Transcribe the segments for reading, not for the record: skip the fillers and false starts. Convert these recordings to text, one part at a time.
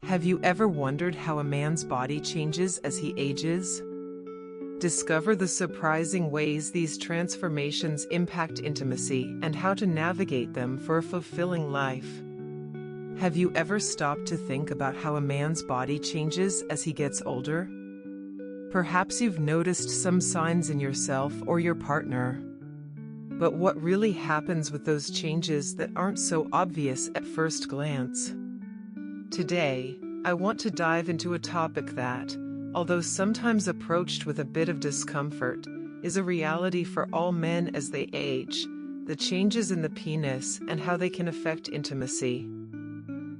Have you ever wondered how a man's body changes as he ages? Discover the surprising ways these transformations impact intimacy and how to navigate them for a fulfilling life. Have you ever stopped to think about how a man's body changes as he gets older? Perhaps you've noticed some signs in yourself or your partner. But what really happens with those changes that aren't so obvious at first glance? Today, I want to dive into a topic that, although sometimes approached with a bit of discomfort, is a reality for all men as they age: the changes in the penis and how they can affect intimacy.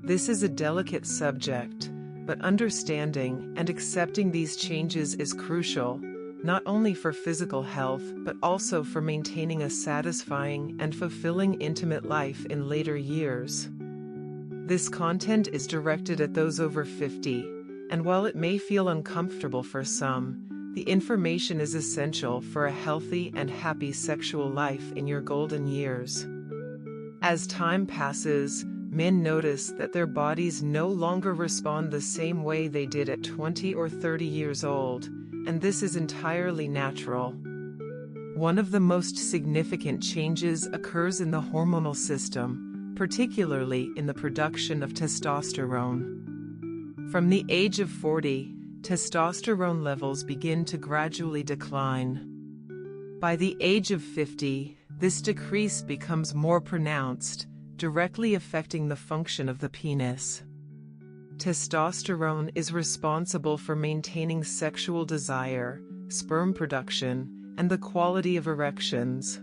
This is a delicate subject, but understanding and accepting these changes is crucial, not only for physical health but also for maintaining a satisfying and fulfilling intimate life in later years. This content is directed at those over 50, and while it may feel uncomfortable for some, the information is essential for a healthy and happy sexual life in your golden years. As time passes, men notice that their bodies no longer respond the same way they did at 20 or 30 years old, and this is entirely natural. One of the most significant changes occurs in the hormonal system, particularly in the production of testosterone. From the age of 40, testosterone levels begin to gradually decline. By the age of 50, this decrease becomes more pronounced, directly affecting the function of the penis. Testosterone is responsible for maintaining sexual desire, sperm production, and the quality of erections.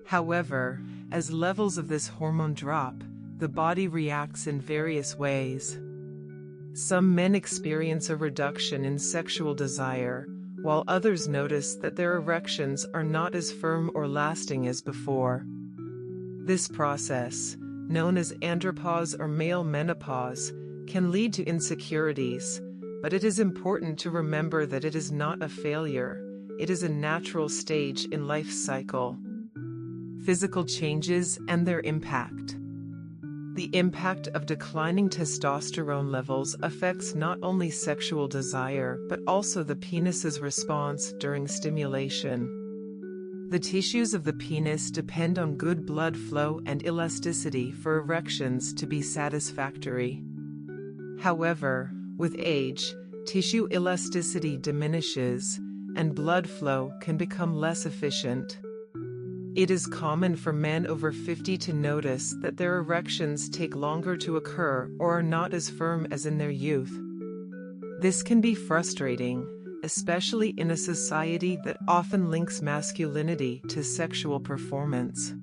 However, as levels of this hormone drop, the body reacts in various ways. Some men experience a reduction in sexual desire, while others notice that their erections are not as firm or lasting as before. This process, known as andropause or male menopause, can lead to insecurities, but it is important to remember that it is not a failure. It is a natural stage in life cycle. Physical changes and their impact. The impact of declining testosterone levels affects not only sexual desire but also the penis's response during stimulation. The tissues of the penis depend on good blood flow and elasticity for erections to be satisfactory. However, with age, tissue elasticity diminishes, and blood flow can become less efficient. It is common for men over 50 to notice that their erections take longer to occur or are not as firm as in their youth. This can be frustrating, especially in a society that often links masculinity to sexual performance.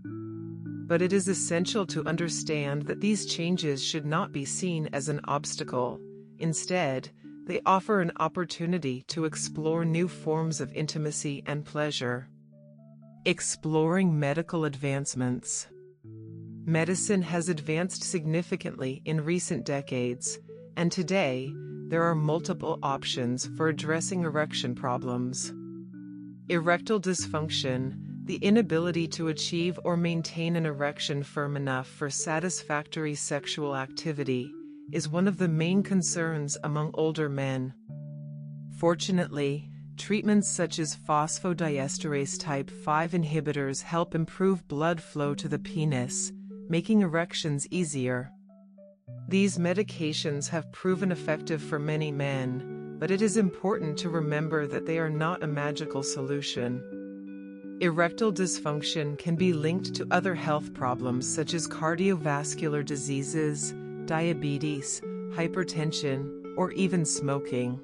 But it is essential to understand that these changes should not be seen as an obstacle. Instead, they offer an opportunity to explore new forms of intimacy and pleasure. Exploring medical advancements. Medicine has advanced significantly in recent decades, and today, there are multiple options for addressing erection problems. Erectile dysfunction, the inability to achieve or maintain an erection firm enough for satisfactory sexual activity, is one of the main concerns among older men. Fortunately, treatments such as phosphodiesterase type 5 inhibitors help improve blood flow to the penis, making erections easier. These medications have proven effective for many men, but it is important to remember that they are not a magical solution. Erectile dysfunction can be linked to other health problems such as cardiovascular diseases, diabetes, hypertension, or even smoking.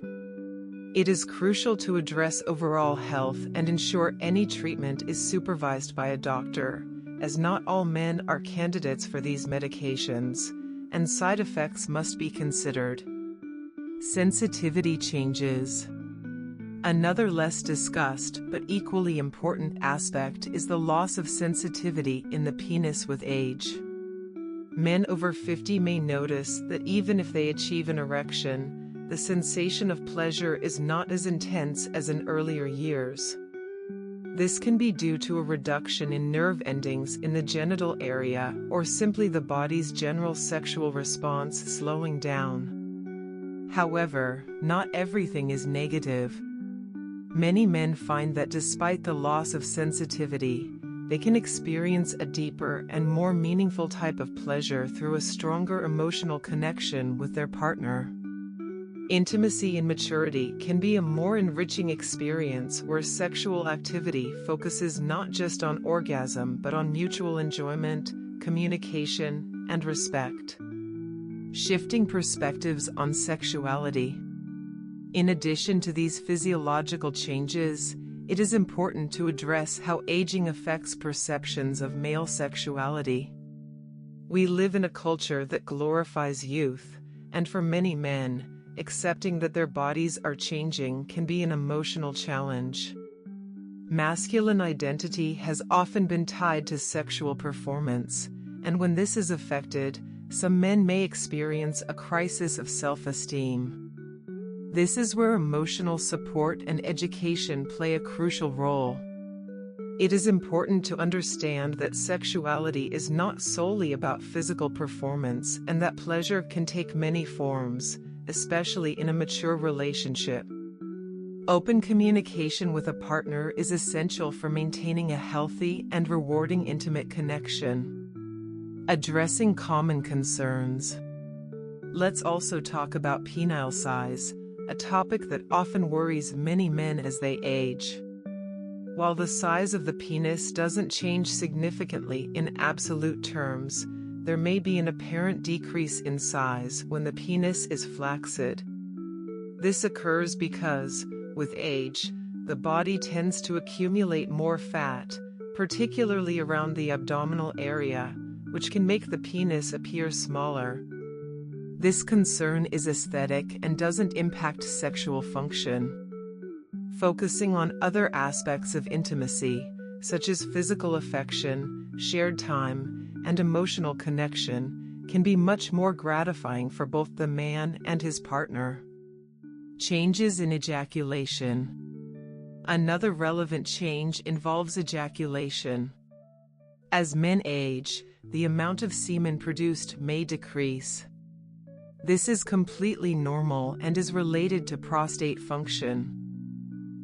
It is crucial to address overall health and ensure any treatment is supervised by a doctor, as not all men are candidates for these medications, and side effects must be considered. Sensitivity changes. Another less discussed but equally important aspect is the loss of sensitivity in the penis with age. Men over 50 may notice that even if they achieve an erection, the sensation of pleasure is not as intense as in earlier years. This can be due to a reduction in nerve endings in the genital area or simply the body's general sexual response slowing down. However, not everything is negative. Many men find that despite the loss of sensitivity, they can experience a deeper and more meaningful type of pleasure through a stronger emotional connection with their partner. Intimacy and maturity can be a more enriching experience where sexual activity focuses not just on orgasm but on mutual enjoyment, communication, and respect. Shifting perspectives on sexuality. In addition to these physiological changes, it is important to address how aging affects perceptions of male sexuality. We live in a culture that glorifies youth, and for many men, accepting that their bodies are changing can be an emotional challenge. Masculine identity has often been tied to sexual performance, and when this is affected, some men may experience a crisis of self-esteem. This is where emotional support and education play a crucial role. It is important to understand that sexuality is not solely about physical performance and that pleasure can take many forms, especially in a mature relationship. Open communication with a partner is essential for maintaining a healthy and rewarding intimate connection. Addressing common concerns. Let's also talk about penile size, a topic that often worries many men as they age. While the size of the penis doesn't change significantly in absolute terms, there may be an apparent decrease in size when the penis is flaccid. This occurs because, with age, the body tends to accumulate more fat, particularly around the abdominal area, which can make the penis appear smaller. This concern is aesthetic and doesn't impact sexual function. Focusing on other aspects of intimacy, such as physical affection, shared time, and emotional connection, can be much more gratifying for both the man and his partner. Changes in ejaculation. Another relevant change involves ejaculation. As men age, the amount of semen produced may decrease. This is completely normal and is related to prostate function.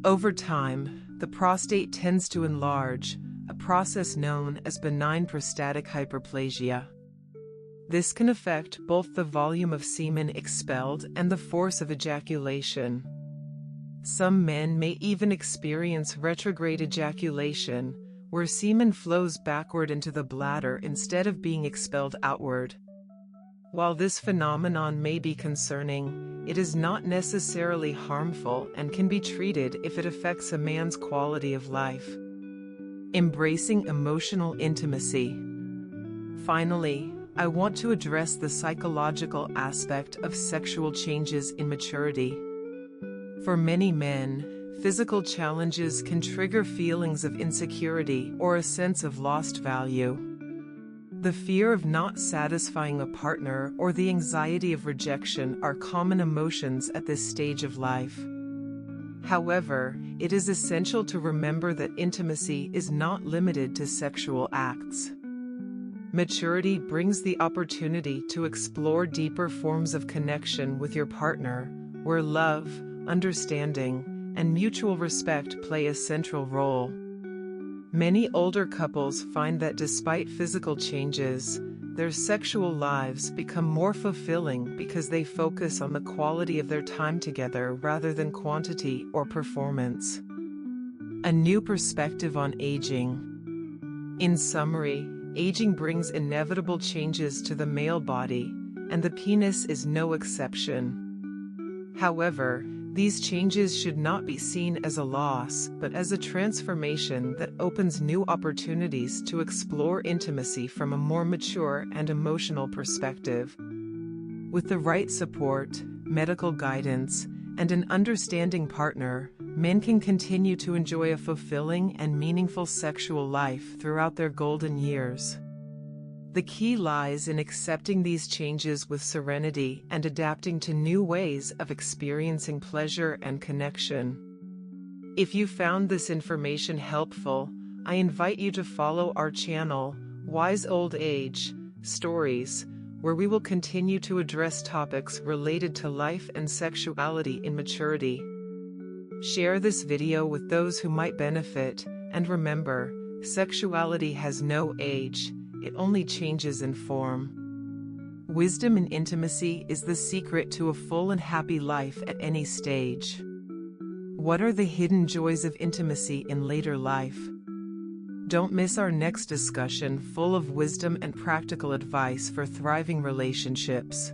Over time, the prostate tends to enlarge, a process known as benign prostatic hyperplasia. This can affect both the volume of semen expelled and the force of ejaculation. Some men may even experience retrograde ejaculation, where semen flows backward into the bladder instead of being expelled outward. While this phenomenon may be concerning, it is not necessarily harmful and can be treated if it affects a man's quality of life. Embracing emotional intimacy. Finally, I want to address the psychological aspect of sexual changes in maturity. For many men, physical challenges can trigger feelings of insecurity or a sense of lost value. The fear of not satisfying a partner or the anxiety of rejection are common emotions at this stage of life. However, it is essential to remember that intimacy is not limited to sexual acts. Maturity brings the opportunity to explore deeper forms of connection with your partner, where love, understanding, and mutual respect play a central role. Many older couples find that despite physical changes, their sexual lives become more fulfilling because they focus on the quality of their time together rather than quantity or performance. A new perspective on aging. In summary, aging brings inevitable changes to the male body, and the penis is no exception. However, these changes should not be seen as a loss, but as a transformation that opens new opportunities to explore intimacy from a more mature and emotional perspective. With the right support, medical guidance, and an understanding partner, men can continue to enjoy a fulfilling and meaningful sexual life throughout their golden years. The key lies in accepting these changes with serenity and adapting to new ways of experiencing pleasure and connection. If you found this information helpful, I invite you to follow our channel, Wise Old Age Stories, where we will continue to address topics related to life and sexuality in maturity. Share this video with those who might benefit, and remember, sexuality has no age, it only changes in form. Wisdom in intimacy is the secret to a full and happy life at any stage. What are the hidden joys of intimacy in later life? Don't miss our next discussion full of wisdom and practical advice for thriving relationships.